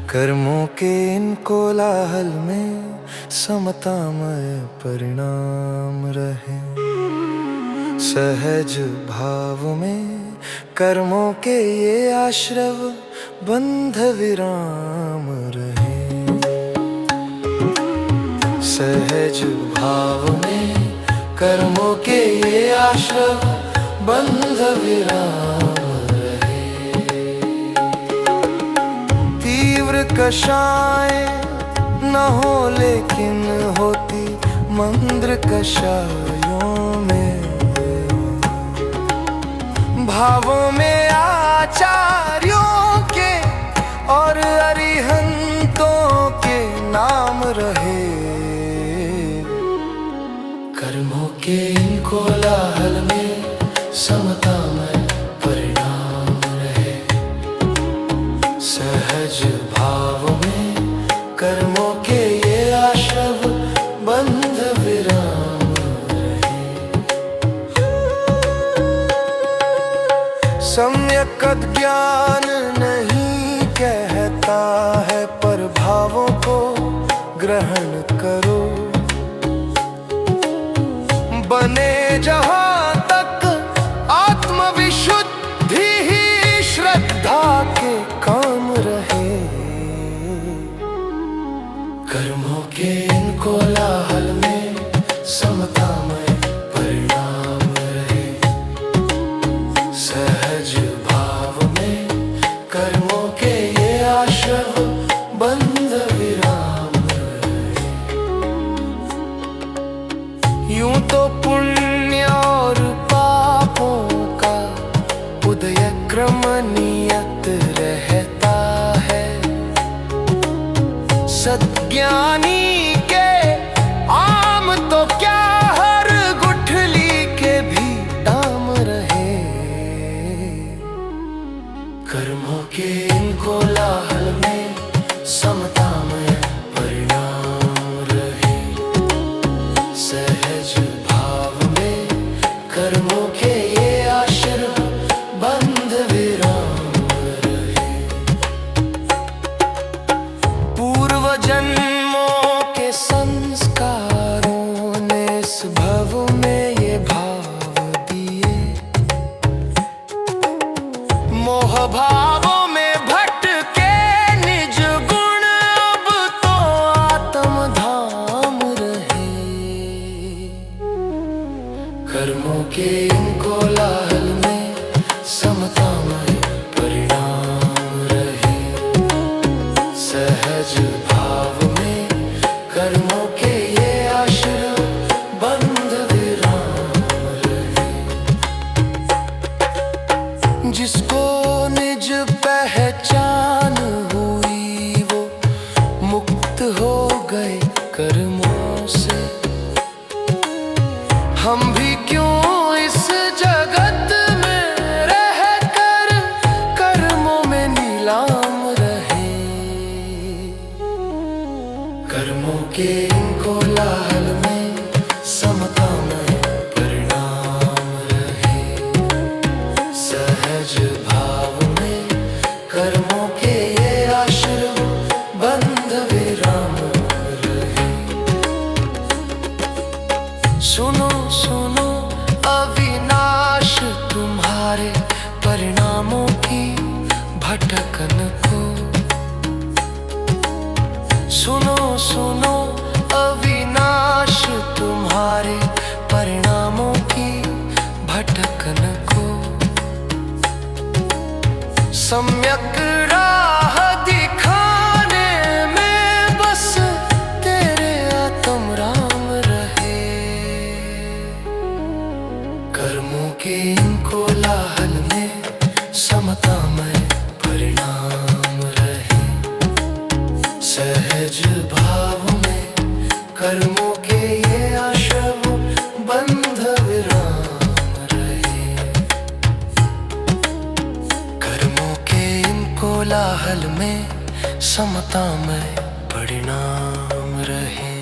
कर्मों के इन कोलाहल में समतामय परिणाम रहे। सहज भाव में कर्मों के ये आश्रव बंध विराम रहे। सहज भाव में कर्मों के ये आश्रव बंध विराम रहे। तीव्र कषाएं न हो लेकिन होती मंद्र कषायों में। भावों में आचार्यों के और अरिहंतों के नाम रहे। कर्मों के इन कोलाहल में समतामय परिणाम रहे। सहज भाव में कर्मों के ये आश्रव बंध विराम रहे। सम्यक ज्ञान नहीं कहता है पर भावों को ग्रहण करो। बने जहां तक आत्मविशुद्धि ही श्रद्धा के काम रहे। कर्मों के इन कोलाहल में समतामय परिणाम रहे। सहज भाव में कर्मों के ये आश्रव बंध विराम रहे। यूं तो पुण्य और पापों का उदय क्रम नियत रहता है। सद्ज्ञानी के आम तो क्या हर गुठली के भी दाम रहे। कर्मों के इन कोलाहल में समतामय परिणाम रहे। सहज भाव में कर्मों के ये आश्रव बंध विराम रहे। पूर्व जन्मों के संस्कारों ने इस भव में ये भाव दिए। मोह भावों में भटके निज गुण अब तो आत्म धाम रहे। कर्मों के इन कोलाहल में समतामय परिणाम रहे। सहज भाव में कर्मों के ये आश्रव बंध विराम रहे। जिसको निज पहचान हुई वो मुक्त हो गए कर्मों से। हम भी क्यों इस जगत में रह कर कर्मों में नीलाम रहे। कर्मों के इन कोलाहल में समतामय परिणाम रहे। सहज भाव में कर्मों के ये आश्रव बंध विराम रहे। सुनो सुनो अविनाश तुम्हारे परिणामों की भटकन को। सुनो सुनो अविनाश तुम्हारे परिणामों की भटकन को। सम्यक राह दिखाने में बस तेरे आत्म राम रहे। पल में समता में परिणाम रहे।